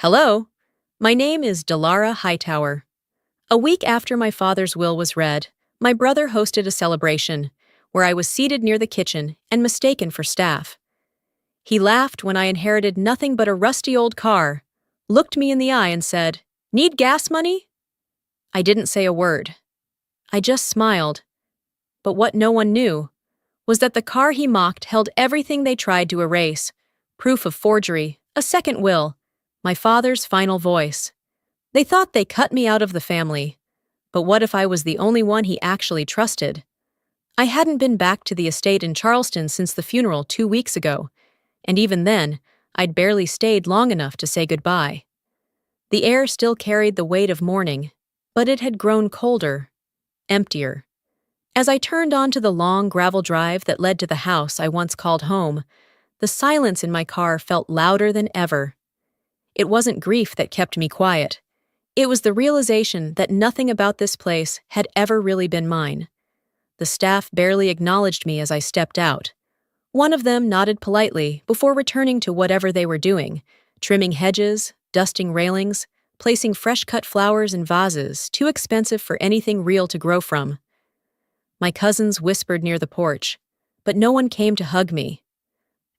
Hello, my name is Delara Hightower. A week after my father's will was read, my brother hosted a celebration where I was seated near the kitchen and mistaken for staff. He laughed when I inherited nothing but a rusty old car, looked me in the eye and said, "Need gas money?" I didn't say a word. I just smiled. But what no one knew was that the car he mocked held everything they tried to erase: proof of forgery, a second will, my father's final voice. They thought they cut me out of the family. But what if I was the only one he actually trusted? I hadn't been back to the estate in Charleston since the funeral 2 weeks ago, and even then, I'd barely stayed long enough to say goodbye. The air still carried the weight of mourning, but it had grown colder, emptier. As I turned onto the long gravel drive that led to the house I once called home, the silence in my car felt louder than ever. It wasn't grief that kept me quiet. It was the realization that nothing about this place had ever really been mine. The staff barely acknowledged me as I stepped out. One of them nodded politely before returning to whatever they were doing, trimming hedges, dusting railings, placing fresh-cut flowers in vases too expensive for anything real to grow from. My cousins whispered near the porch, but no one came to hug me.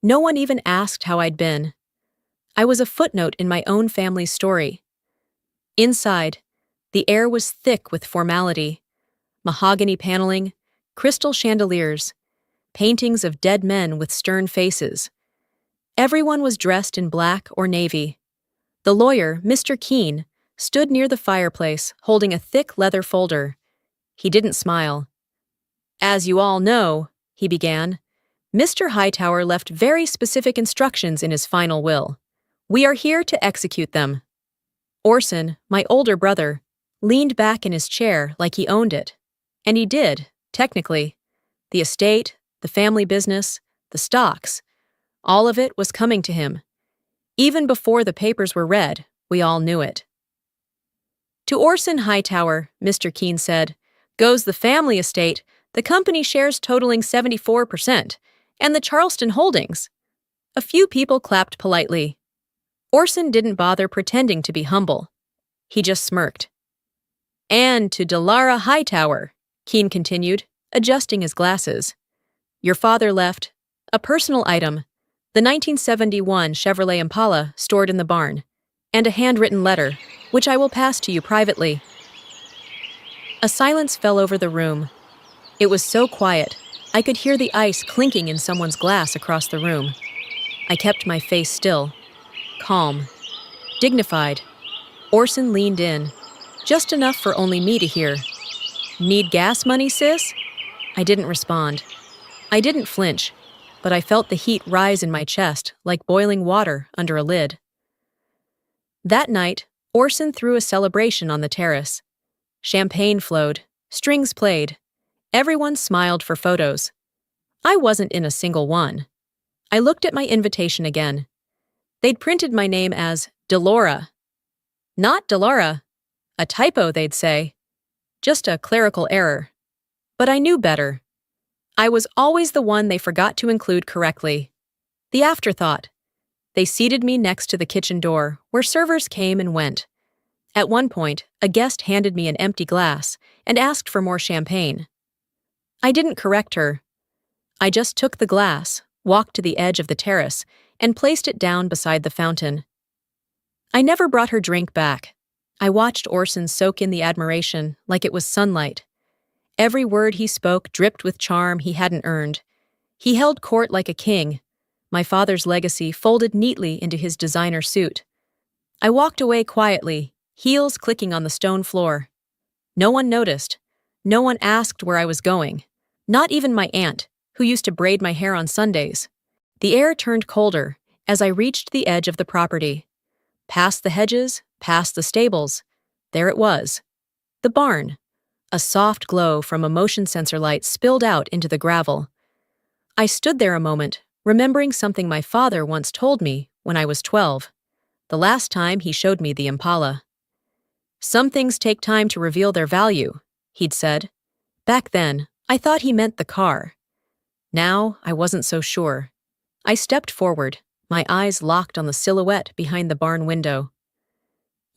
No one even asked how I'd been. I was a footnote in my own family's story. Inside, the air was thick with formality. Mahogany paneling, crystal chandeliers, paintings of dead men with stern faces. Everyone was dressed in black or navy. The lawyer, Mr. Keene, stood near the fireplace holding a thick leather folder. He didn't smile. "As you all know," he began, "Mr. Hightower left very specific instructions in his final will. We are here to execute them." Orson, my older brother, leaned back in his chair like he owned it. And he did, technically. The estate, the family business, the stocks, all of it was coming to him. Even before the papers were read, we all knew it. To Orson Hightower, Mr. Keene said, goes the family estate, the company shares totaling 74%, and the Charleston holdings. A few people clapped politely. Orson didn't bother pretending to be humble. He just smirked. "And to Delara Hightower," Keene continued, adjusting his glasses. "Your father left a personal item, the 1971 Chevrolet Impala stored in the barn, and a handwritten letter, which I will pass to you privately." A silence fell over the room. It was so quiet, I could hear the ice clinking in someone's glass across the room. I kept my face still. Calm. Dignified. Orson leaned in, just enough for only me to hear. "Need gas money, sis?" I didn't respond. I didn't flinch, but I felt the heat rise in my chest like boiling water under a lid. That night, Orson threw a celebration on the terrace. Champagne flowed, strings played. Everyone smiled for photos. I wasn't in a single one. I looked at my invitation again. They'd printed my name as Delora. Not Delara. A typo, they'd say. Just a clerical error. But I knew better. I was always the one they forgot to include correctly. The afterthought. They seated me next to the kitchen door, where servers came and went. At one point, a guest handed me an empty glass and asked for more champagne. I didn't correct her. I just took the glass, walked to the edge of the terrace, and placed it down beside the fountain. I never brought her drink back. I watched Orson soak in the admiration like it was sunlight. Every word he spoke dripped with charm he hadn't earned. He held court like a king, my father's legacy folded neatly into his designer suit. I walked away quietly, heels clicking on the stone floor. No one noticed. No one asked where I was going. Not even my aunt, who used to braid my hair on Sundays. The air turned colder as I reached the edge of the property. Past the hedges, past the stables. There it was. The barn. A soft glow from a motion sensor light spilled out into the gravel. I stood there a moment, remembering something my father once told me when I was 12, the last time he showed me the Impala. "Some things take time to reveal their value," he'd said. Back then, I thought he meant the car. Now, I wasn't so sure. I stepped forward, my eyes locked on the silhouette behind the barn window.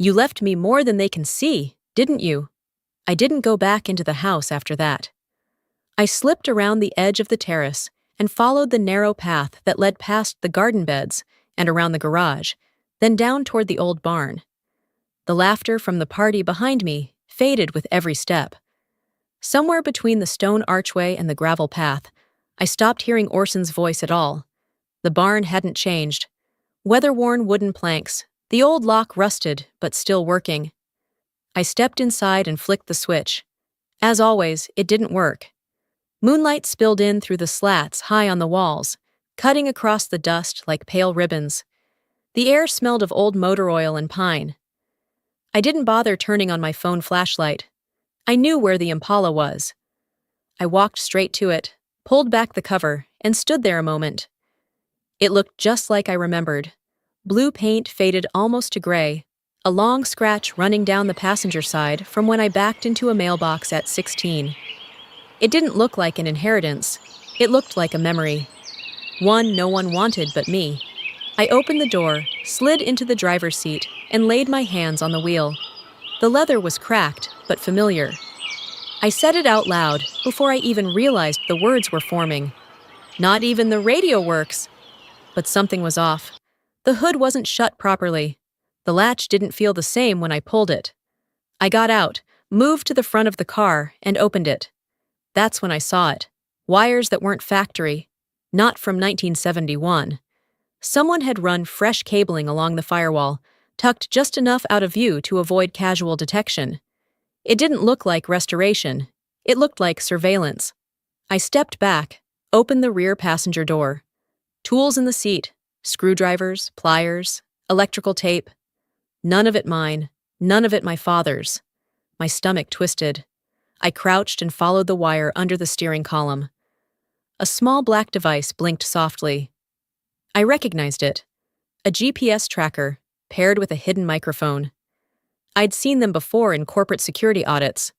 You left me more than they can see, didn't you? I didn't go back into the house after that. I slipped around the edge of the terrace and followed the narrow path that led past the garden beds and around the garage, then down toward the old barn. The laughter from the party behind me faded with every step. Somewhere between the stone archway and the gravel path, I stopped hearing Orson's voice at all. The barn hadn't changed. Weather-worn wooden planks, the old lock rusted but still working. I stepped inside and flicked the switch. As always, it didn't work. Moonlight spilled in through the slats high on the walls, cutting across the dust like pale ribbons. The air smelled of old motor oil and pine. I didn't bother turning on my phone flashlight. I knew where the Impala was. I walked straight to it, pulled back the cover, and stood there a moment. It looked just like I remembered. Blue paint faded almost to gray, a long scratch running down the passenger side from when I backed into a mailbox at 16. It didn't look like an inheritance. It looked like a memory. One no one wanted but me. I opened the door, slid into the driver's seat, and laid my hands on the wheel. The leather was cracked, but familiar. I said it out loud before I even realized the words were forming. Not even the radio works. But something was off. The hood wasn't shut properly. The latch didn't feel the same when I pulled it. I got out, moved to the front of the car, and opened it. That's when I saw it. Wires that weren't factory. Not from 1971. Someone had run fresh cabling along the firewall, tucked just enough out of view to avoid casual detection. It didn't look like restoration. It looked like surveillance. I stepped back, opened the rear passenger door. Tools in the seat, screwdrivers, pliers, electrical tape. None of it mine, none of it my father's. My stomach twisted. I crouched and followed the wire under the steering column. A small black device blinked softly. I recognized it. A GPS tracker, paired with a hidden microphone. I'd seen them before in corporate security audits.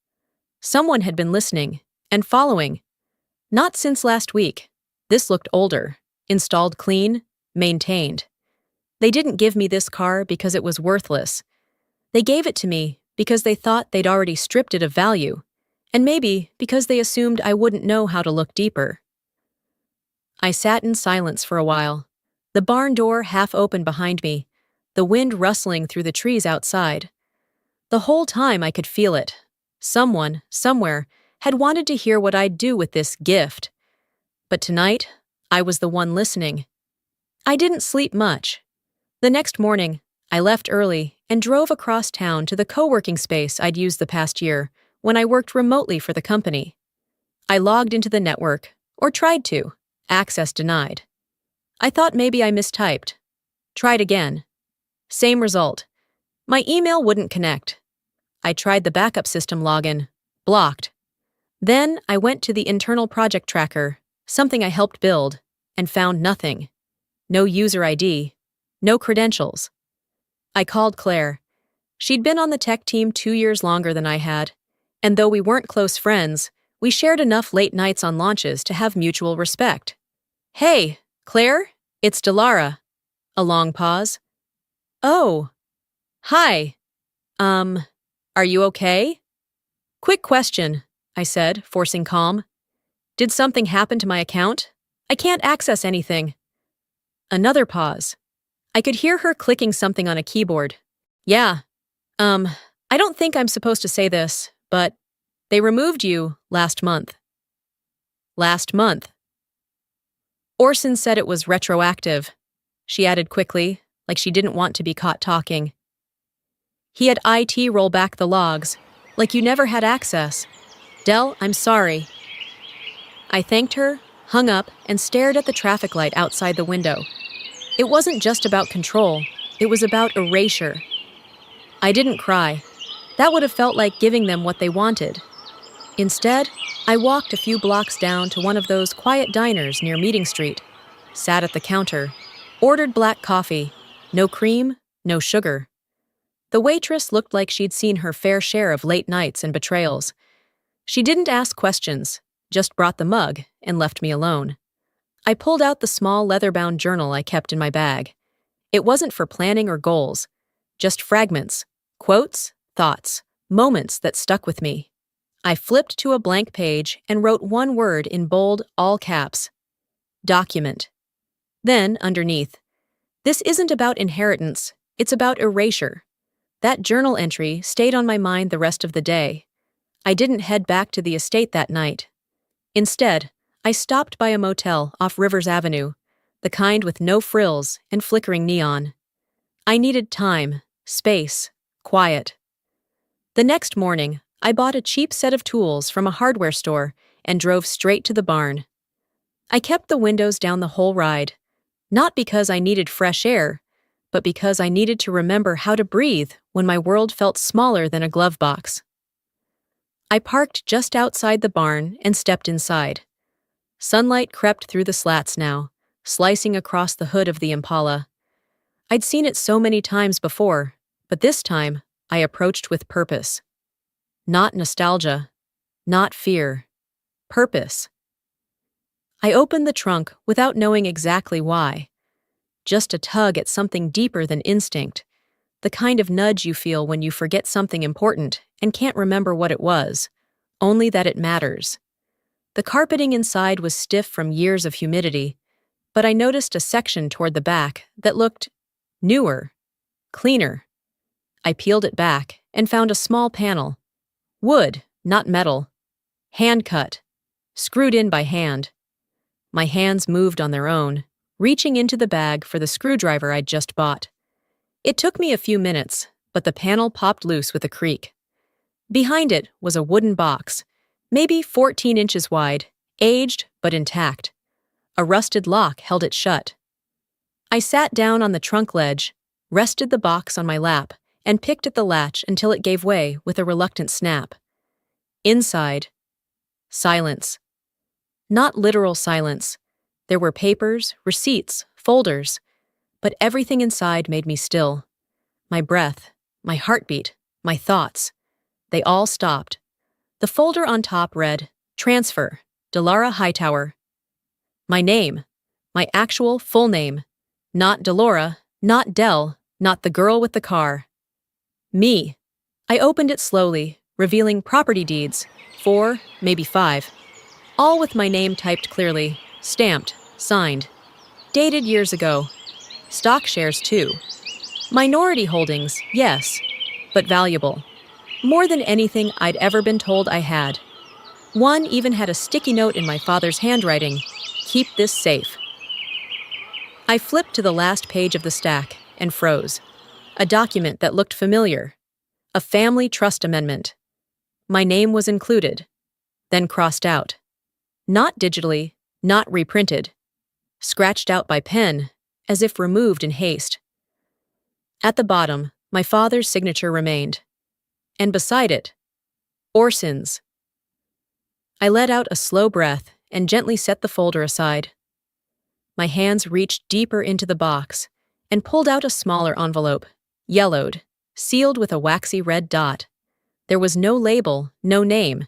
Someone had been listening and following. Not since last week. This looked older, installed clean, maintained. They didn't give me this car because it was worthless. They gave it to me because they thought they'd already stripped it of value, and maybe because they assumed I wouldn't know how to look deeper. I sat in silence for a while, the barn door half open behind me, the wind rustling through the trees outside. The whole time I could feel it. Someone, somewhere, had wanted to hear what I'd do with this gift. But tonight, I was the one listening. I didn't sleep much. The next morning, I left early and drove across town to the co-working space I'd used the past year when I worked remotely for the company. I logged into the network, or tried to. Access denied. I thought maybe I mistyped. Tried again. Same result. My email wouldn't connect. I tried the backup system login. Blocked. Then I went to the internal project tracker, something I helped build, and found nothing. No user ID. No credentials. I called Claire. She'd been on the tech team 2 years longer than I had, and though we weren't close friends, we shared enough late nights on launches to have mutual respect. Hey, Claire, it's Delara. A long pause. Oh. Hi. Are you okay? Quick question, I said, forcing calm. Did something happen to my account? I can't access anything. Another pause. I could hear her clicking something on a keyboard. Yeah. I don't think I'm supposed to say this, but they removed you last month. Last month. Orson said it was retroactive. She added quickly, like she didn't want to be caught talking. He had IT roll back the logs, like you never had access. Del, I'm sorry. I thanked her, hung up, and stared at the traffic light outside the window. It wasn't just about control, it was about erasure. I didn't cry. That would have felt like giving them what they wanted. Instead, I walked a few blocks down to one of those quiet diners near Meeting Street, sat at the counter, ordered black coffee, no cream, no sugar. The waitress looked like she'd seen her fair share of late nights and betrayals. She didn't ask questions, just brought the mug and left me alone. I pulled out the small leather-bound journal I kept in my bag. It wasn't for planning or goals, just fragments, Quotes, thoughts, moments that stuck with me. I flipped to a blank page and wrote one word in bold, all caps. Document. Then, underneath, this isn't about inheritance, it's about erasure. That journal entry stayed on my mind the rest of the day. I didn't head back to the estate that night. Instead, I stopped by a motel off Rivers Avenue, the kind with no frills and flickering neon. I needed time, space, quiet. The next morning, I bought a cheap set of tools from a hardware store and drove straight to the barn. I kept the windows down the whole ride, not because I needed fresh air, but because I needed to remember how to breathe when my world felt smaller than a glove box. I parked just outside the barn and stepped inside. Sunlight crept through the slats now, slicing across the hood of the Impala. I'd seen it so many times before, but this time I approached with purpose. Not nostalgia, not fear. Purpose. I opened the trunk without knowing exactly why. Just a tug at something deeper than instinct, the kind of nudge you feel when you forget something important and can't remember what it was, only that it matters. The carpeting inside was stiff from years of humidity, but I noticed a section toward the back that looked newer, cleaner. I peeled it back and found a small panel. Wood, not metal. Hand-cut. Screwed in by hand. My hands moved on their own, reaching into the bag for the screwdriver I'd just bought. It took me a few minutes, but the panel popped loose with a creak. Behind it was a wooden box, maybe 14 inches wide, aged but intact. A rusted lock held it shut. I sat down on the trunk ledge, rested the box on my lap, and picked at the latch until it gave way with a reluctant snap. Inside, silence. Not literal silence. There were papers, receipts, folders, but everything inside made me still. My breath, my heartbeat, my thoughts. They all stopped. The folder on top read, Transfer, Delara Hightower. My name, my actual full name. Not Delora, not Del, not the girl with the car. Me. I opened it slowly, revealing property deeds, 4, maybe 5. All with my name typed clearly, stamped, signed. Dated years ago. Stock shares too. Minority holdings, yes, but valuable. More than anything I'd ever been told I had. One even had a sticky note in my father's handwriting, keep this safe. I flipped to the last page of the stack and froze. A document that looked familiar. A family trust amendment. My name was included, then crossed out. Not digitally, not reprinted. Scratched out by pen, as if removed in haste. At the bottom, my father's signature remained. And beside it, Orson's. I let out a slow breath and gently set the folder aside. My hands reached deeper into the box and pulled out a smaller envelope, yellowed, sealed with a waxy red dot. There was no label, no name,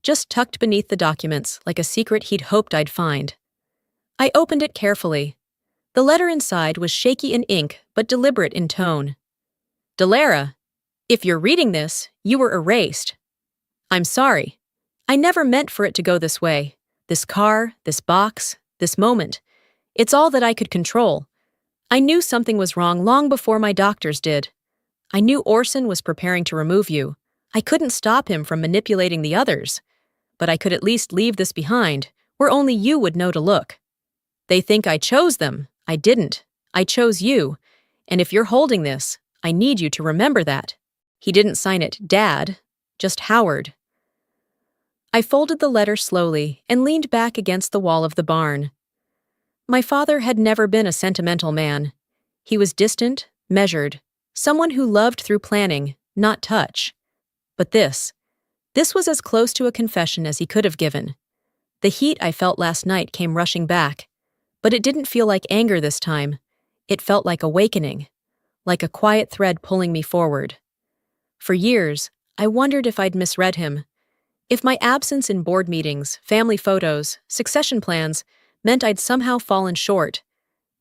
just tucked beneath the documents like a secret he'd hoped I'd find. I opened it carefully. The letter inside was shaky in ink but deliberate in tone. Delara, if you're reading this, you were erased. I'm sorry. I never meant for it to go this way. This car, this box, this moment. It's all that I could control. I knew something was wrong long before my doctors did. I knew Orson was preparing to remove you. I couldn't stop him from manipulating the others. But I could at least leave this behind, where only you would know to look. They think I chose them. I didn't. I chose you. And if you're holding this, I need you to remember that. He didn't sign it Dad, just Howard. I folded the letter slowly and leaned back against the wall of the barn. My father had never been a sentimental man. He was distant, measured, someone who loved through planning, not touch. But this was as close to a confession as he could have given. The heat I felt last night came rushing back, but it didn't feel like anger this time. It felt like awakening, like a quiet thread pulling me forward. For years, I wondered if I'd misread him, if my absence in board meetings, family photos, succession plans meant I'd somehow fallen short.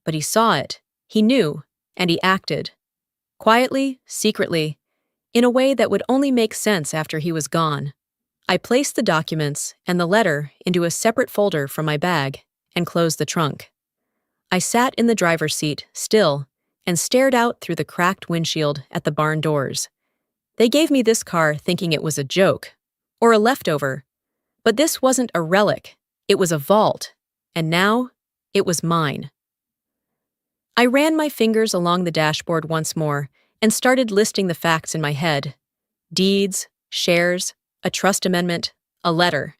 But he saw it, he knew, and he acted. Quietly, secretly, in a way that would only make sense after he was gone. I placed the documents and the letter into a separate folder from my bag and closed the trunk. I sat in the driver's seat, still, and stared out through the cracked windshield at the barn doors. They gave me this car thinking it was a joke, or a leftover. But this wasn't a relic, it was a vault, and now it was mine. I ran my fingers along the dashboard once more and started listing the facts in my head. Deeds, shares, a trust amendment, a letter.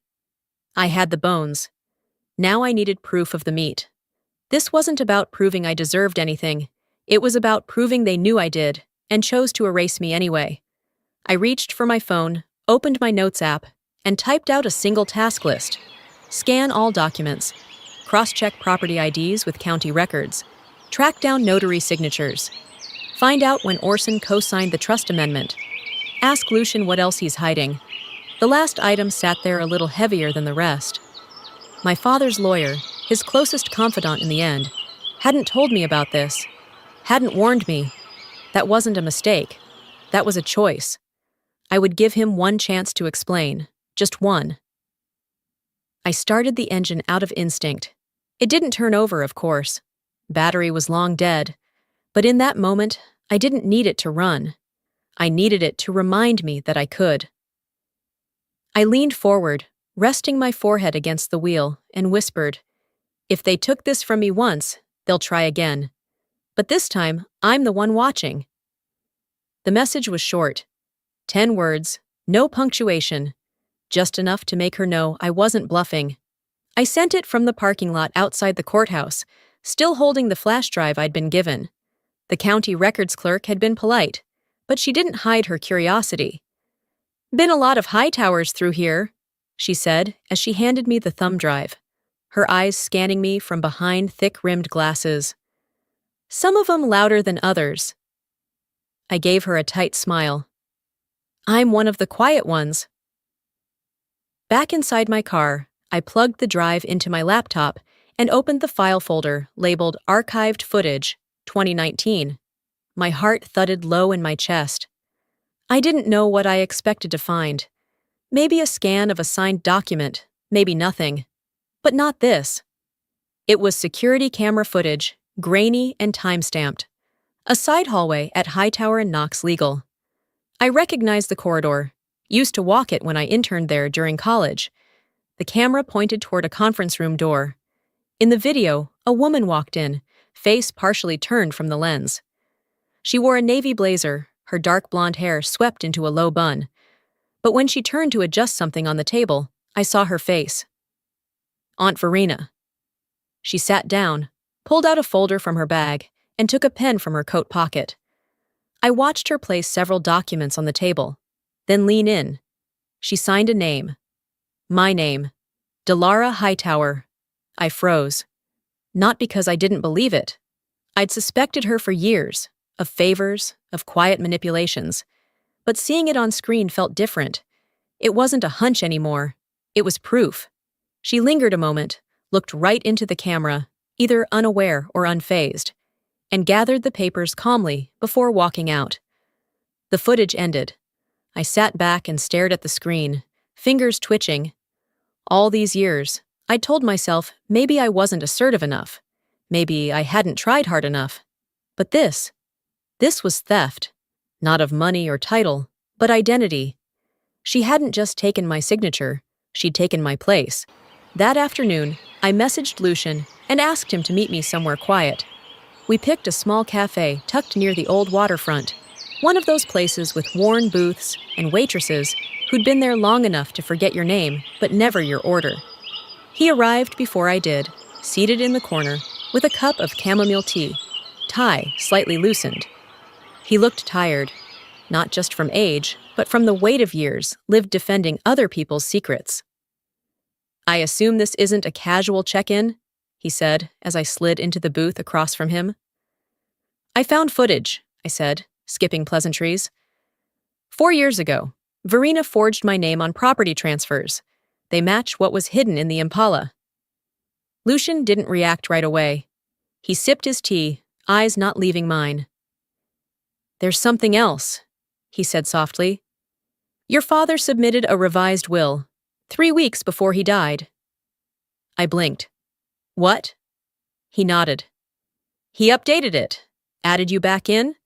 I had the bones. Now I needed proof of the meat. This wasn't about proving I deserved anything. It was about proving they knew I did and chose to erase me anyway. I reached for my phone, opened my notes app, and typed out a single task list. Scan all documents. Cross-check property IDs with county records. Track down notary signatures. Find out when Orson co-signed the trust amendment. Ask Lucian what else he's hiding. The last item sat there a little heavier than the rest. My father's lawyer, his closest confidant in the end, hadn't told me about this, hadn't warned me. That wasn't a mistake. That was a choice. I would give him one chance to explain, just one. I started the engine out of instinct. It didn't turn over, of course. Battery was long dead. But in that moment, I didn't need it to run. I needed it to remind me that I could. I leaned forward, resting my forehead against the wheel, and whispered, "If they took this from me once, they'll try again. But this time, I'm the one watching." The message was short. 10 words, no punctuation, just enough to make her know I wasn't bluffing. I sent it from the parking lot outside the courthouse, still holding the flash drive I'd been given. The county records clerk had been polite, but she didn't hide her curiosity. "Been a lot of Hightowers through here," she said as she handed me the thumb drive, her eyes scanning me from behind thick-rimmed glasses. "Some of 'em louder than others." I gave her a tight smile. "I'm one of the quiet ones." Back inside my car, I plugged the drive into my laptop and opened the file folder labeled Archived Footage, 2019. My heart thudded low in my chest. I didn't know what I expected to find. Maybe a scan of a signed document, maybe nothing. But not this. It was security camera footage, grainy and time-stamped. A side hallway at Hightower and Knox Legal. I recognized the corridor, used to walk it when I interned there during college. The camera pointed toward a conference room door. In the video, a woman walked in, face partially turned from the lens. She wore a navy blazer, her dark blonde hair swept into a low bun. But when she turned to adjust something on the table, I saw her face. Aunt Verena. She sat down, pulled out a folder from her bag, and took a pen from her coat pocket. I watched her place several documents on the table, then lean in. She signed a name. My name. Delara Hightower. I froze. Not because I didn't believe it. I'd suspected her for years, of favors, of quiet manipulations. But seeing it on screen felt different. It wasn't a hunch anymore. It was proof. She lingered a moment, looked right into the camera, either unaware or unfazed, and gathered the papers calmly before walking out. The footage ended. I sat back and stared at the screen, fingers twitching. All these years, I'd told myself maybe I wasn't assertive enough. Maybe I hadn't tried hard enough. But this was theft. Not of money or title, but identity. She hadn't just taken my signature, she'd taken my place. That afternoon, I messaged Lucian and asked him to meet me somewhere quiet. We picked a small cafe tucked near the old waterfront, one of those places with worn booths and waitresses who'd been there long enough to forget your name, but never your order. He arrived before I did, seated in the corner, with a cup of chamomile tea, tie slightly loosened. He looked tired, not just from age, but from the weight of years lived defending other people's secrets. "I assume this isn't a casual check-in?" he said as I slid into the booth across from him. "I found footage," I said, skipping pleasantries. 4 years ago, Verena forged my name on property transfers. They match what was hidden in the Impala. Lucian didn't react right away. He sipped his tea, eyes not leaving mine. "There's something else," he said softly. Your father submitted a revised will, 3 weeks before he died. I blinked. What? He nodded. He updated it, added you back in,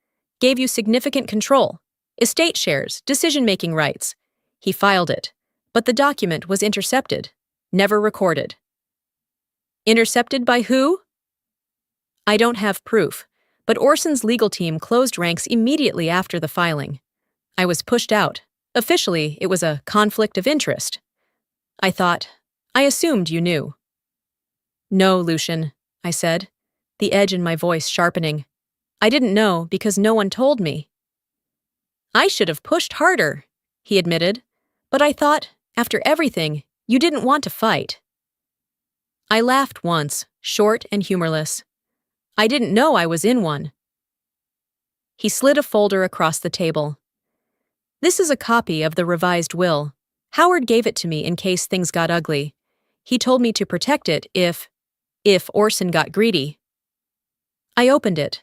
gave you significant control, estate shares, decision-making rights. He filed it, but the document was intercepted, never recorded. Intercepted by who? I don't have proof, but Orson's legal team closed ranks immediately after the filing. I was pushed out. Officially, it was a conflict of interest. I assumed you knew. No, Lucian, I said, the edge in my voice sharpening. I didn't know because no one told me. I should have pushed harder, he admitted, but I thought, after everything, you didn't want to fight. I laughed once, short and humorless. I didn't know I was in one. He slid a folder across the table. This is a copy of the revised will. Howard gave it to me in case things got ugly. He told me to protect it if Orson got greedy. I opened it.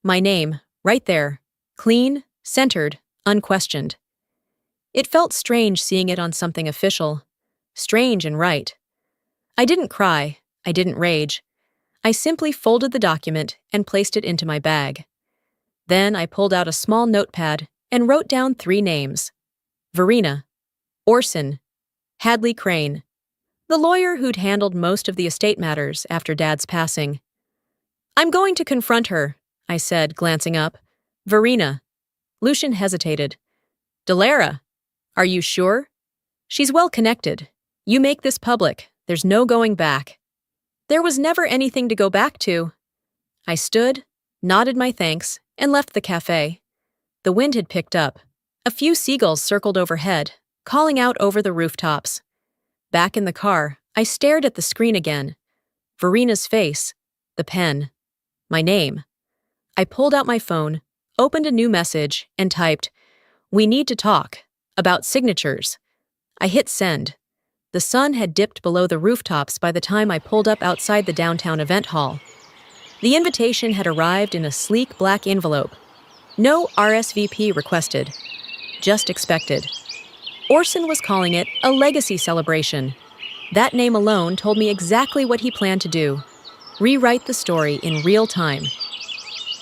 My name, right there, clean, centered, unquestioned. It felt strange seeing it on something official. Strange and right. I didn't cry. I didn't rage. I simply folded the document and placed it into my bag. Then I pulled out a small notepad and wrote down 3 names. Verena, Orson, Hadley Crane, the lawyer who'd handled most of the estate matters after Dad's passing. I'm going to confront her, I said, glancing up. Verena. Lucian hesitated. Delara, are you sure? She's well connected. You make this public. There's no going back. There was never anything to go back to. I stood, nodded my thanks, and left the cafe. The wind had picked up. A few seagulls circled overhead, calling out over the rooftops. Back in the car, I stared at the screen again. Verena's face, the pen, my name. I pulled out my phone, opened a new message, and typed, "We need to talk, about signatures." I hit send. The sun had dipped below the rooftops by the time I pulled up outside the downtown event hall. The invitation had arrived in a sleek black envelope. No RSVP requested, just expected. Orson was calling it a legacy celebration. That name alone told me exactly what he planned to do: rewrite the story in real time.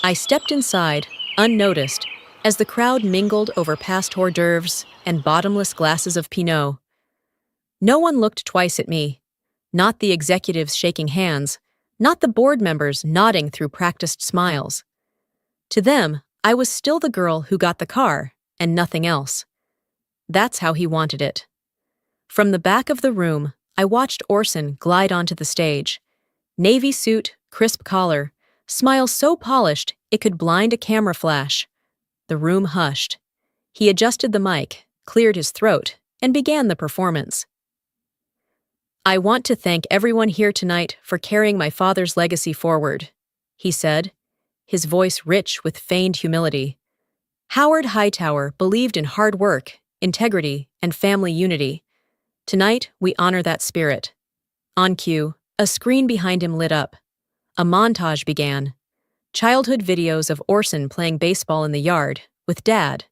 I stepped inside, unnoticed, as the crowd mingled over past hors d'oeuvres and bottomless glasses of Pinot. No one looked twice at me. Not the executives shaking hands, not the board members nodding through practiced smiles. To them, I was still the girl who got the car, and nothing else. That's how he wanted it. From the back of the room, I watched Orson glide onto the stage. Navy suit, crisp collar, smile so polished it could blind a camera flash. The room hushed. He adjusted the mic, cleared his throat, and began the performance. I want to thank everyone here tonight for carrying my father's legacy forward, he said, his voice rich with feigned humility. Howard Hightower believed in hard work, integrity, and family unity. Tonight, we honor that spirit. On cue, a screen behind him lit up. A montage began. Childhood videos of Orson playing baseball in the yard with Dad.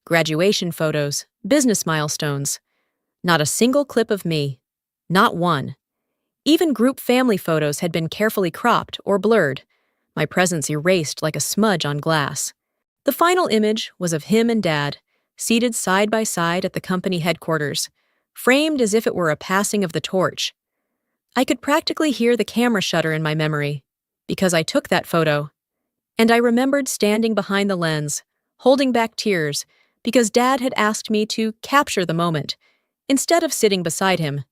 Graduation photos, business milestones. Not a single clip of me. Not one. Even group family photos had been carefully cropped or blurred, my presence erased like a smudge on glass. The final image was of him and Dad, seated side by side at the company headquarters, framed as if it were a passing of the torch. I could practically hear the camera shutter in my memory, because I took that photo. And I remembered standing behind the lens, holding back tears, because Dad had asked me to capture the moment, instead of sitting beside him.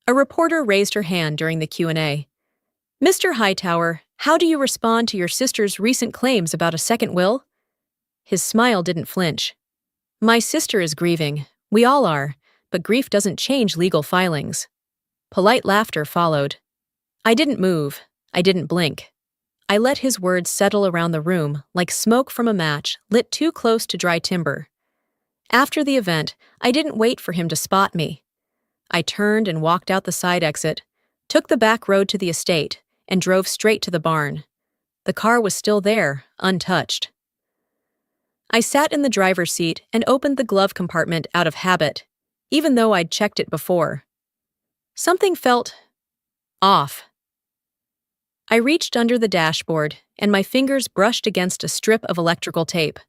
A reporter raised her hand during the Q&A. Mr. Hightower, how do you respond to your sister's recent claims about a second will? His smile didn't flinch. My sister is grieving. We all are, but grief doesn't change legal filings. Polite laughter followed. I didn't move. I didn't blink. I let his words settle around the room like smoke from a match lit too close to dry timber. After the event, I didn't wait for him to spot me. I turned and walked out the side exit, took the back road to the estate, and drove straight to the barn. The car was still there, untouched. I sat in the driver's seat and opened the glove compartment out of habit, even though I'd checked it before. Something felt off. I reached under the dashboard, and my fingers brushed against a strip of electrical tape.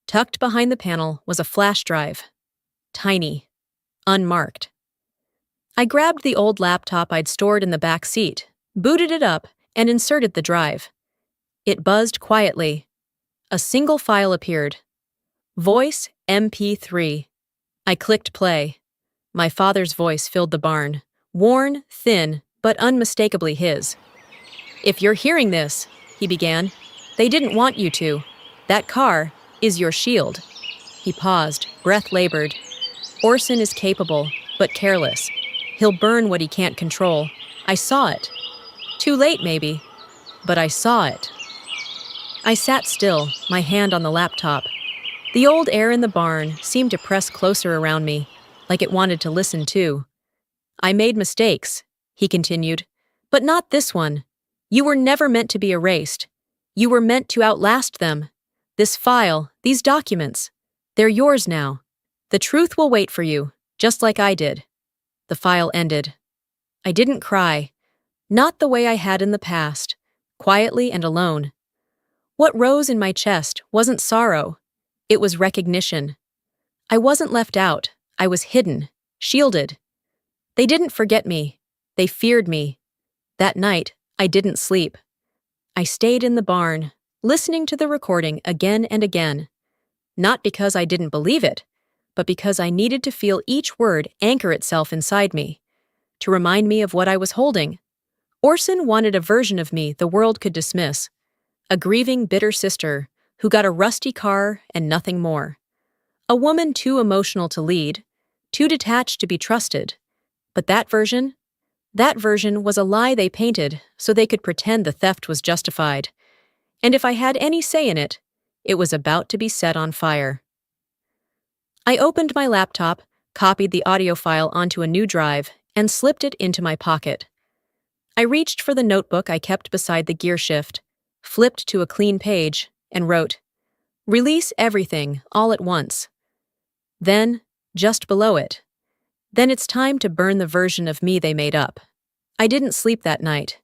Tucked behind the panel was a flash drive. Tiny. Unmarked. I grabbed the old laptop I'd stored in the back seat, booted it up, and inserted the drive. It buzzed quietly. A single file appeared. Voice MP3. I clicked play. My father's voice filled the barn. Worn, thin, but unmistakably his. "If you're hearing this," he began, "they didn't want you to. That car is your shield." He paused, breath labored. "Orson is capable, but careless. He'll burn what he can't control. I saw it. Too late, maybe, but I saw it." I sat still, my hand on the laptop. The old air in the barn seemed to press closer around me, like it wanted to listen too. "I made mistakes," he continued, "but not this one. You were never meant to be erased. You were meant to outlast them. This file, these documents, they're yours now. The truth will wait for you, just like I did." The file ended. I didn't cry. Not the way I had in the past, quietly and alone. What rose in my chest wasn't sorrow. It was recognition. I wasn't left out. I was hidden, shielded. They didn't forget me. They feared me. That night, I didn't sleep. I stayed in the barn, listening to the recording again and again. Not because I didn't believe it, but because I needed to feel each word anchor itself inside me, to remind me of what I was holding. Orson wanted a version of me the world could dismiss, a grieving, bitter sister who got a rusty car and nothing more. A woman too emotional to lead, too detached to be trusted. But that version was a lie they painted so they could pretend the theft was justified. And if I had any say in it, it was about to be set on fire. I opened my laptop, copied the audio file onto a new drive, and slipped it into my pocket. I reached for the notebook I kept beside the gear shift, flipped to a clean page, and wrote, "Release everything, all at once." Then, just below it, "Then it's time to burn the version of me they made up." I didn't sleep that night.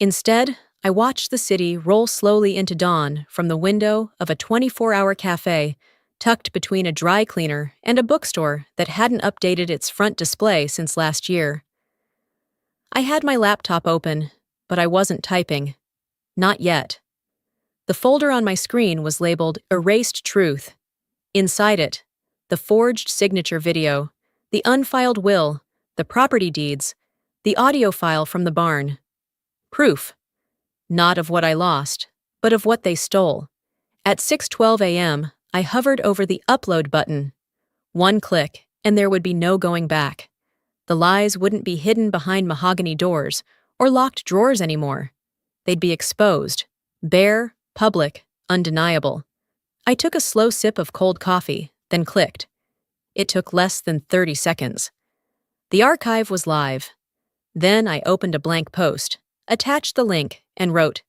Instead, I watched the city roll slowly into dawn from the window of a 24-hour cafe tucked between a dry cleaner and a bookstore that hadn't updated its front display since last year. I had my laptop open, but I wasn't typing. Not yet. The folder on my screen was labeled Erased Truth. Inside it, the forged signature video, the unfiled will, the property deeds, the audio file from the barn. Proof. Not of what I lost, but of what they stole. At 6:12 a.m., I hovered over the upload button. One click, and there would be no going back. The lies wouldn't be hidden behind mahogany doors or locked drawers anymore. They'd be exposed, bare, public, undeniable. I took a slow sip of cold coffee, then clicked. It took less than 30 seconds. The archive was live. Then I opened a blank post, attached the link, and wrote,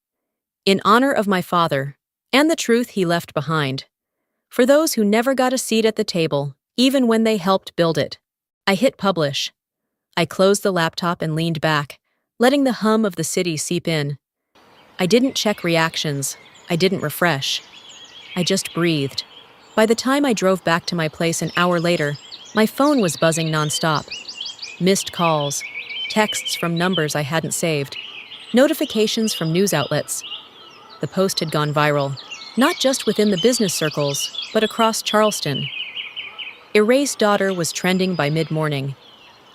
"In honor of my father, and the truth he left behind. For those who never got a seat at the table, even when they helped build it." I hit publish. I closed the laptop and leaned back, letting the hum of the city seep in. I didn't check reactions. I didn't refresh. I just breathed. By the time I drove back to my place an hour later, my phone was buzzing nonstop. Missed calls, texts from numbers I hadn't saved, notifications from news outlets. The post had gone viral, not just within the business circles, but across Charleston. Erased Daughter was trending by mid-morning.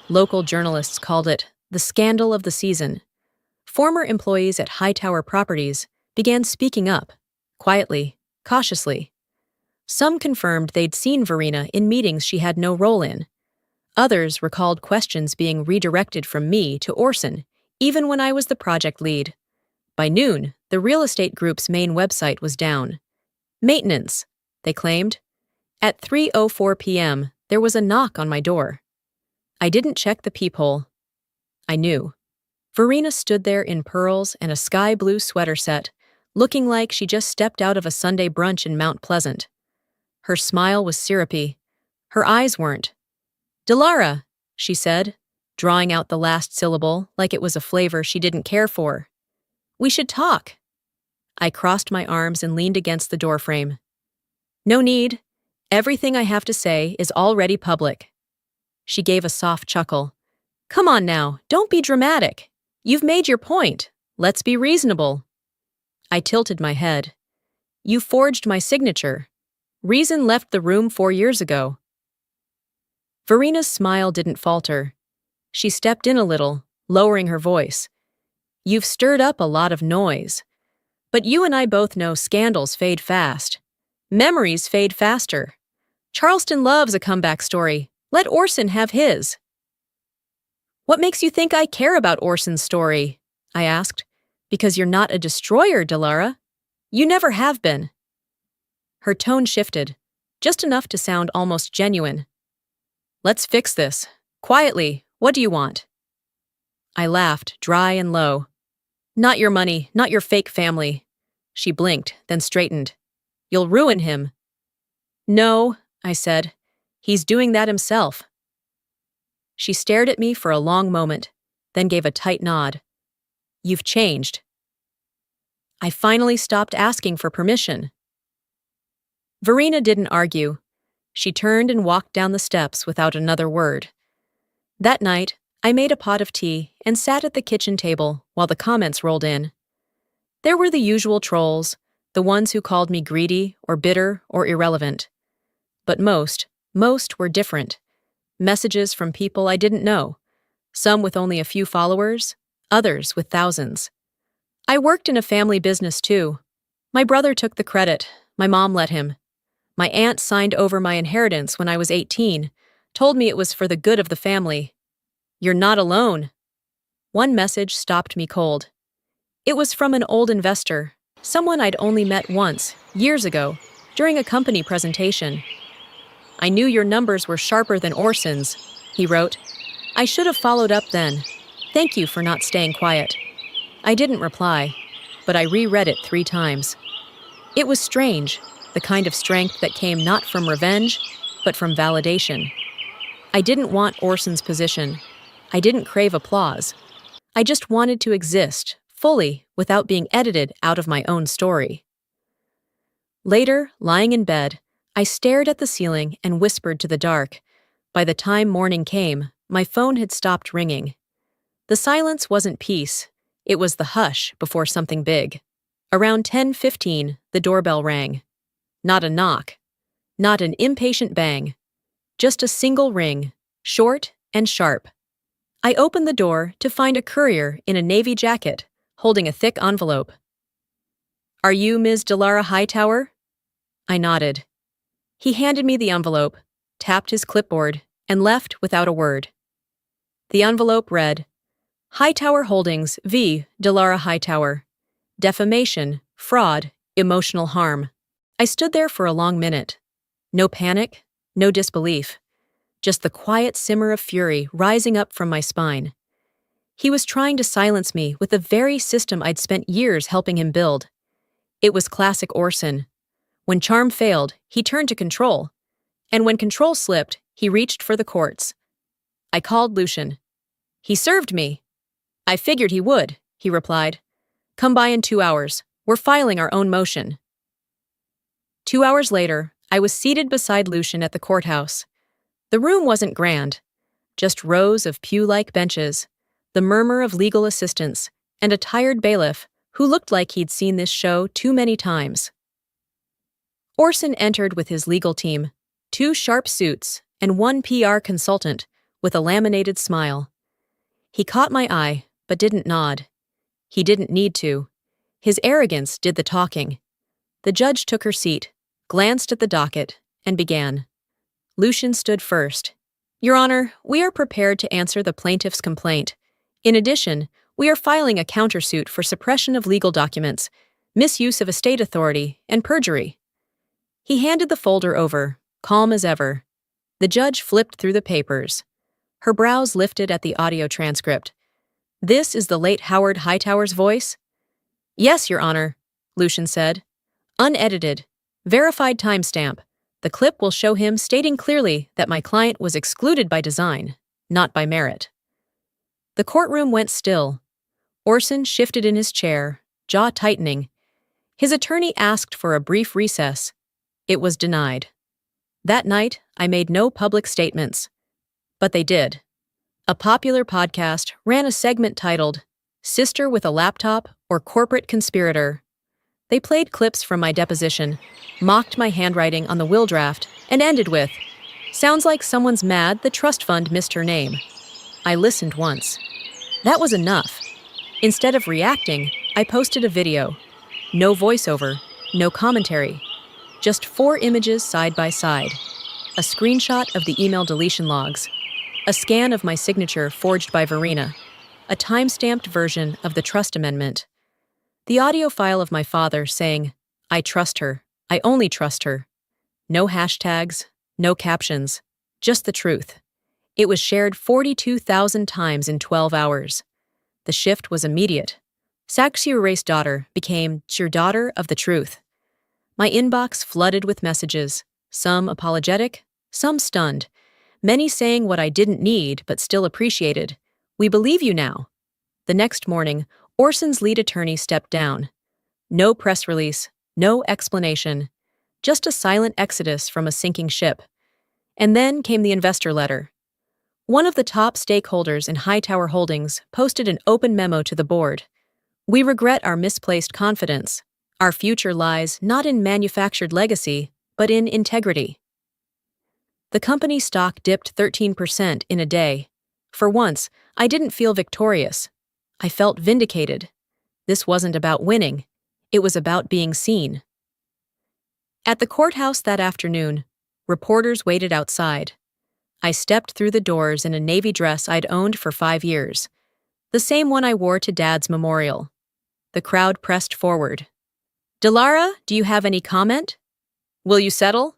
Local journalists called it the scandal of the season. Former employees at Hightower Properties began speaking up, quietly, cautiously. Some confirmed they'd seen Verena in meetings she had no role in. Others recalled questions being redirected from me to Orson, even when I was the project lead. By noon, the real estate group's main website was down. Maintenance, they claimed. At 3:04 p.m., there was a knock on my door. I didn't check the peephole. I knew. Verena stood there in pearls and a sky blue sweater set, looking like she just stepped out of a Sunday brunch in Mount Pleasant. Her smile was syrupy. Her eyes weren't. "Dilara," she said, drawing out the last syllable like it was a flavor she didn't care for. "We should talk." I crossed my arms and leaned against the doorframe. "No need. Everything I have to say is already public." She gave a soft chuckle. "Come on now, don't be dramatic. You've made your point. Let's be reasonable." I tilted my head. "You forged my signature. Reason left the room 4 years ago." Verina's smile didn't falter. She stepped in a little, lowering her voice. "You've stirred up a lot of noise. But you and I both know scandals fade fast. Memories fade faster. Charleston loves a comeback story. Let Orson have his." "What makes you think I care about Orson's story?" I asked. "Because you're not a destroyer, Dilara. You never have been." Her tone shifted, just enough to sound almost genuine. "Let's fix this. Quietly, what do you want?" I laughed, dry and low. "Not your money, not your fake family." She blinked, then straightened. "You'll ruin him." "No," I said. "He's doing that himself." She stared at me for a long moment, then gave a tight nod. "You've changed." I finally stopped asking for permission. Verina didn't argue. She turned and walked down the steps without another word. That night, I made a pot of tea and sat at the kitchen table while the comments rolled in. There were the usual trolls, the ones who called me greedy or bitter or irrelevant. But most were different. Messages from people I didn't know, some with only a few followers, others with thousands. I worked in a family business too. My brother took the credit, my mom let him. My aunt signed over my inheritance when I was 18, told me it was for the good of the family. "You're not alone." One message stopped me cold. It was from an old investor, someone I'd only met once, years ago, during a company presentation. "I knew your numbers were sharper than Orson's," he wrote. "I should have followed up then. Thank you for not staying quiet." I didn't reply, but I reread it 3 times. It was strange, the kind of strength that came not from revenge, but from validation. I didn't want Orson's position. I didn't crave applause. I just wanted to exist, fully, without being edited out of my own story. Later, lying in bed, I stared at the ceiling and whispered to the dark. By the time morning came, my phone had stopped ringing. The silence wasn't peace. It was the hush before something big. Around 10:15, the doorbell rang. Not a knock. Not an impatient bang. Just a single ring, short and sharp. I opened the door to find a courier in a navy jacket, holding a thick envelope. "Are you Ms. Dilara Hightower?" I nodded. He handed me the envelope, tapped his clipboard, and left without a word. The envelope read, "Hightower Holdings v. Dilara Hightower. Defamation, fraud, emotional harm." I stood there for a long minute. No panic, no disbelief. Just the quiet simmer of fury rising up from my spine. He was trying to silence me with the very system I'd spent years helping him build. It was classic Orson. When charm failed, he turned to control. And when control slipped, he reached for the courts. I called Lucian. "He served me." "I figured he would," he replied. "Come by in 2 hours. We're filing our own motion." 2 hours later, I was seated beside Lucian at the courthouse. The room wasn't grand. Just rows of pew-like benches, the murmur of legal assistants, and a tired bailiff who looked like he'd seen this show too many times. Orson entered with his legal team, 2 sharp suits, and 1 PR consultant, with a laminated smile. He caught my eye, but didn't nod. He didn't need to. His arrogance did the talking. The judge took her seat, glanced at the docket, and began. Lucian stood first. "Your Honor, we are prepared to answer the plaintiff's complaint. In addition, we are filing a countersuit for suppression of legal documents, misuse of a state authority, and perjury." He handed the folder over, calm as ever. The judge flipped through the papers. Her brows lifted at the audio transcript. "This is the late Howard Hightower's voice?" "Yes, Your Honor," Lucian said. "Unedited. Verified timestamp. The clip will show him stating clearly that my client was excluded by design, not by merit. The courtroom went still. Orson shifted in his chair, jaw tightening. His attorney asked for a brief recess. It was denied. That night, I made no public statements. But they did. A popular podcast ran a segment titled, "Sister with a Laptop or Corporate Conspirator." They played clips from my deposition, mocked my handwriting on the will draft, and ended with, "Sounds like someone's mad the trust fund missed her name." I listened once. That was enough. Instead of reacting, I posted a video. No voiceover, no commentary. Just 4 images side by side. A screenshot of the email deletion logs. A scan of my signature forged by Verena. A time-stamped version of the trust amendment. The audio file of my father saying, "I trust her. I only trust her." No hashtags, no captions, just the truth. It was shared 42,000 times in 12 hours. The shift was immediate. Sakshi's daughter became your daughter of the truth. My inbox flooded with messages, some apologetic, some stunned, many saying what I didn't need but still appreciated. "We believe you now." The next morning, Orson's lead attorney stepped down. No press release, no explanation, just a silent exodus from a sinking ship. And then came the investor letter. One of the top stakeholders in Hightower Holdings posted an open memo to the board. "We regret our misplaced confidence. Our future lies not in manufactured legacy, but in integrity." The company stock dipped 13% in a day. For once, I didn't feel victorious. I felt vindicated. This wasn't about winning. It was about being seen. At the courthouse that afternoon, reporters waited outside. I stepped through the doors in a navy dress I'd owned for 5 years, the same one I wore to Dad's memorial. The crowd pressed forward. "Delara, do you have any comment? Will you settle?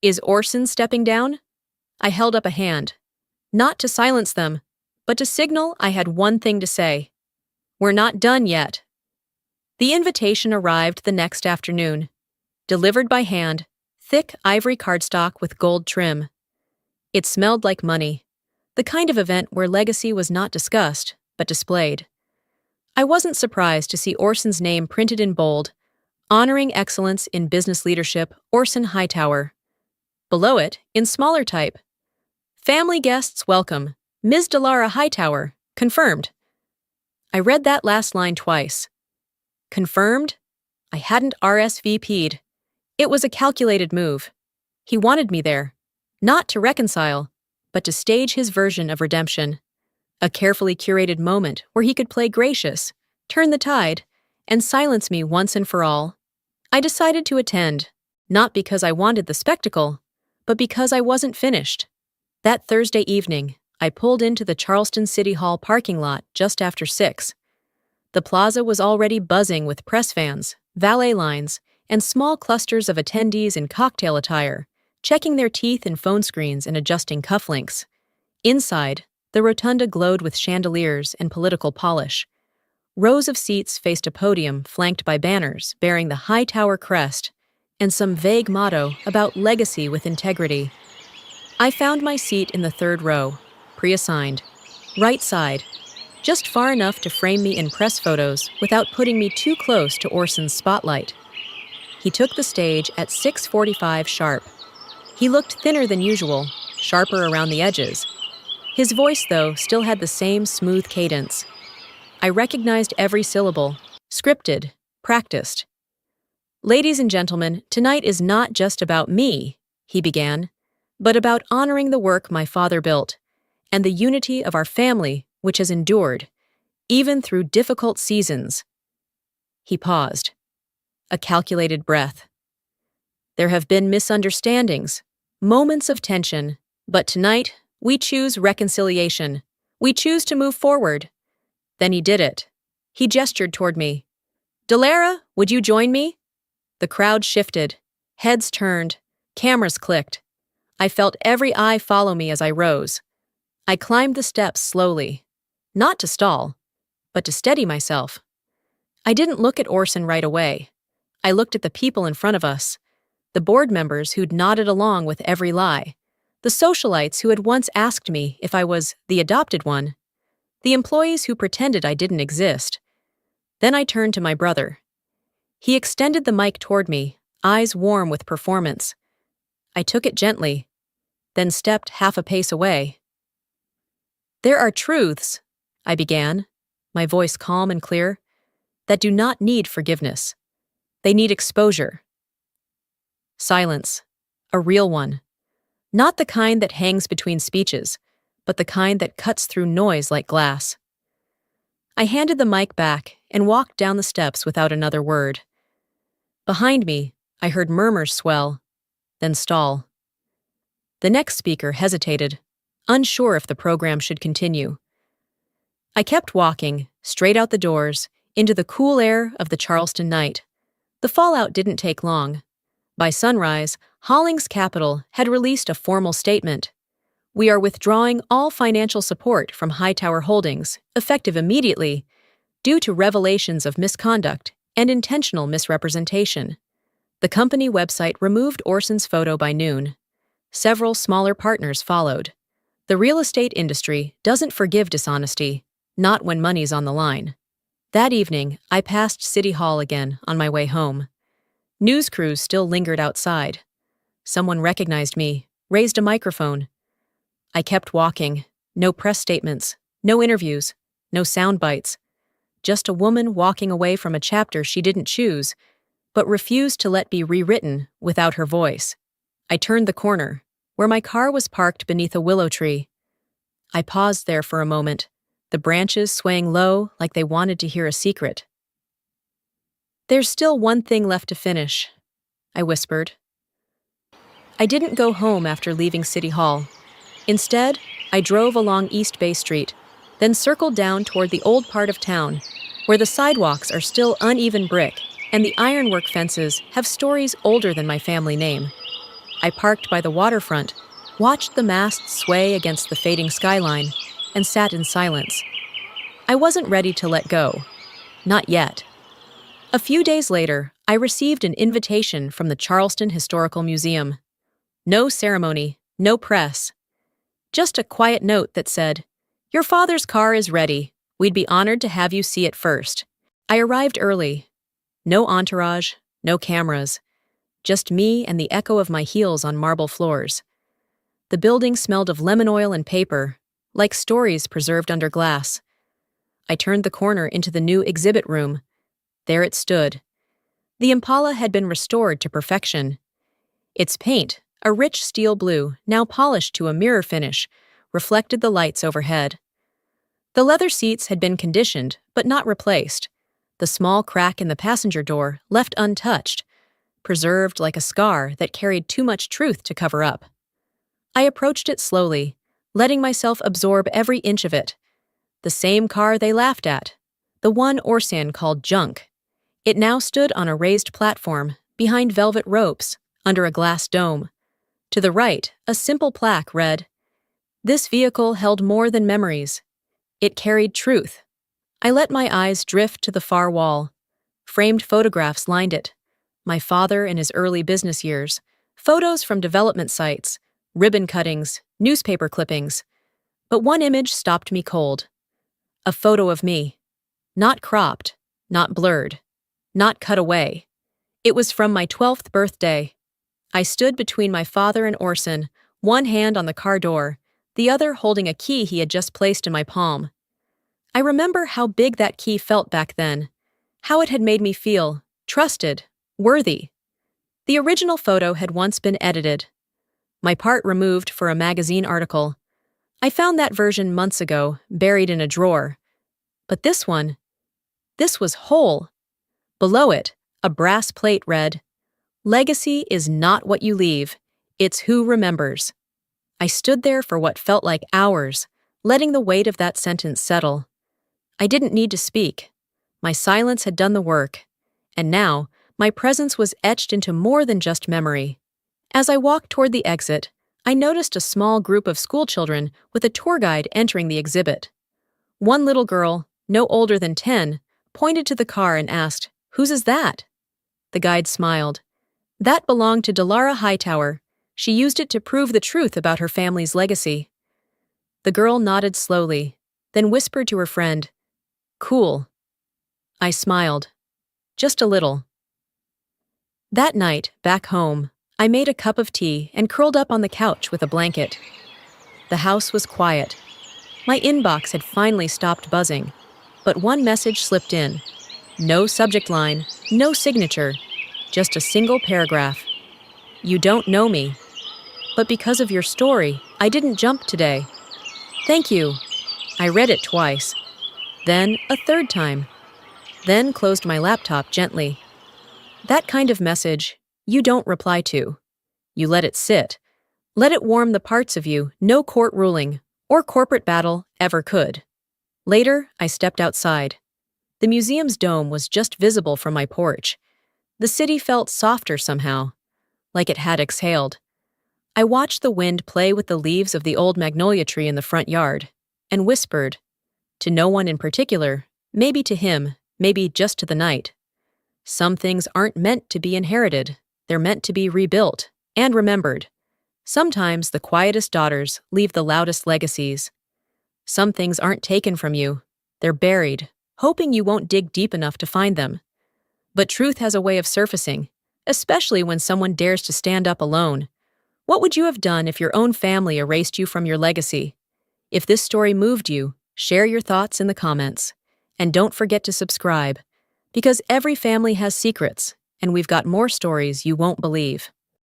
Is Orson stepping down?" I held up a hand, not to silence them, but to signal I had one thing to say. "We're not done yet." The invitation arrived the next afternoon, delivered by hand, thick ivory cardstock with gold trim. It smelled like money, the kind of event where legacy was not discussed, but displayed. I wasn't surprised to see Orson's name printed in bold, honoring excellence in business leadership, Orson Hightower. Below it, in smaller type, "Family guests welcome, Ms. Delara Hightower, confirmed." I read that last line twice. Confirmed? I hadn't RSVP'd. It was a calculated move. He wanted me there, not to reconcile, but to stage his version of redemption. A carefully curated moment where he could play gracious, turn the tide, and silence me once and for all. I decided to attend, not because I wanted the spectacle, but because I wasn't finished. That Thursday evening, I pulled into the Charleston City Hall parking lot just after 6. The plaza was already buzzing with press vans, valet lines, and small clusters of attendees in cocktail attire, checking their teeth in phone screens and adjusting cufflinks. Inside, the rotunda glowed with chandeliers and political polish. Rows of seats faced a podium flanked by banners bearing the Hightower crest and some vague motto about legacy with integrity. I found my seat in the 3rd row, pre-assigned, right side, just far enough to frame me in press photos without putting me too close to Orson's spotlight. He took the stage at 6:45 sharp. He looked thinner than usual, sharper around the edges. His voice, though, still had the same smooth cadence. I recognized every syllable, scripted, practiced. "Ladies and gentlemen, tonight is not just about me," he began, "but about honoring the work my father built, and the unity of our family which has endured, even through difficult seasons." He paused. A calculated breath. "There have been misunderstandings, moments of tension, but tonight we choose reconciliation. We choose to move forward." Then he did it. He gestured toward me. "Delara, would you join me?" The crowd shifted. Heads turned. Cameras clicked. I felt every eye follow me as I rose. I climbed the steps slowly. Not to stall, but to steady myself. I didn't look at Orson right away. I looked at the people in front of us. the board members who'd nodded along with every lie, the socialites who had once asked me if I was the adopted one, the employees who pretended I didn't exist. Then I turned to my brother. He extended the mic toward me, eyes warm with performance. I took it gently, then stepped half a pace away. "There are truths," I began, my voice calm and clear, "that do not need forgiveness. They need exposure." Silence. A real one. Not the kind that hangs between speeches, but the kind that cuts through noise like glass. I handed the mic back and walked down the steps without another word. Behind me, I heard murmurs swell, then stall. The next speaker hesitated, unsure if the program should continue. I kept walking, straight out the doors, into the cool air of the Charleston night. The fallout didn't take long. By sunrise, Hollings Capital had released a formal statement. "We are withdrawing all financial support from Hightower Holdings, effective immediately, due to revelations of misconduct and intentional misrepresentation." The company website removed Orson's photo by noon. Several smaller partners followed. The real estate industry doesn't forgive dishonesty, not when money's on the line. That evening, I passed City Hall again on my way home. News crews still lingered outside. Someone recognized me, raised a microphone. I kept walking. No press statements, no interviews, no sound bites. Just a woman walking away from a chapter she didn't choose, but refused to let be rewritten without her voice. I turned the corner, where my car was parked beneath a willow tree. I paused there for a moment, the branches swaying low like they wanted to hear a secret. "There's still one thing left to finish," I whispered. I didn't go home after leaving City Hall. Instead, I drove along East Bay Street, then circled down toward the old part of town, where the sidewalks are still uneven brick and the ironwork fences have stories older than my family name. I parked by the waterfront, watched the masts sway against the fading skyline, and sat in silence. I wasn't ready to let go. Not yet. A few days later, I received an invitation from the Charleston Historical Museum. No ceremony, no press. Just a quiet note that said, "Your father's car is ready. We'd be honored to have you see it first." I arrived early. No entourage, no cameras. Just me and the echo of my heels on marble floors. The building smelled of lemon oil and paper, like stories preserved under glass. I turned the corner into the new exhibit room. There it stood. The Impala had been restored to perfection. Its paint, a rich steel blue, now polished to a mirror finish, reflected the lights overhead. The leather seats had been conditioned, but not replaced. The small crack in the passenger door left untouched, preserved like a scar that carried too much truth to cover up. I approached it slowly, letting myself absorb every inch of it. The same car they laughed at, the one Orson called junk. It now stood on a raised platform, behind velvet ropes, under a glass dome. To the right, a simple plaque read, "This vehicle held more than memories. It carried truth." I let my eyes drift to the far wall. Framed photographs lined it. My father in his early business years, photos from development sites, ribbon cuttings, newspaper clippings. But one image stopped me cold. A photo of me. Not cropped, not blurred, not cut away. It was from my 12th birthday. I stood between my father and Orson, one hand on the car door, the other holding a key he had just placed in my palm. I remember how big that key felt back then, how it had made me feel trusted, worthy. The original photo had once been edited. My part removed for a magazine article. I found that version months ago, buried in a drawer. But this was whole. Below it, a brass plate read, "Legacy is not what you leave, it's who remembers." I stood there for what felt like hours, letting the weight of that sentence settle. I didn't need to speak. My silence had done the work, and now my presence was etched into more than just memory. As I walked toward the exit, I noticed a small group of schoolchildren with a tour guide entering the exhibit. One little girl, no older than 10, pointed to the car and asked, "Whose is that?" The guide smiled. That belonged to Delara Hightower. She used it to prove the truth about her family's legacy. The girl nodded slowly, then whispered to her friend, "Cool." I smiled. Just a little. That night, back home, I made a cup of tea and curled up on the couch with a blanket. The house was quiet. My inbox had finally stopped buzzing, but one message slipped in. No subject line, no signature, just a single paragraph. "You don't know me, but because of your story, I didn't jump today. Thank you." I read it twice, then a third time, then closed my laptop gently. That kind of message, you don't reply to. You let it sit. Let it warm the parts of you no court ruling or corporate battle ever could. Later, I stepped outside. The museum's dome was just visible from my porch. The city felt softer somehow, like it had exhaled. I watched the wind play with the leaves of the old magnolia tree in the front yard, and whispered, to no one in particular, maybe to him, maybe just to the night. Some things aren't meant to be inherited, they're meant to be rebuilt and remembered. Sometimes the quietest daughters leave the loudest legacies. Some things aren't taken from you, they're buried, hoping you won't dig deep enough to find them. But truth has a way of surfacing, especially when someone dares to stand up alone. What would you have done if your own family erased you from your legacy? If this story moved you, share your thoughts in the comments. And don't forget to subscribe, because every family has secrets, and we've got more stories you won't believe.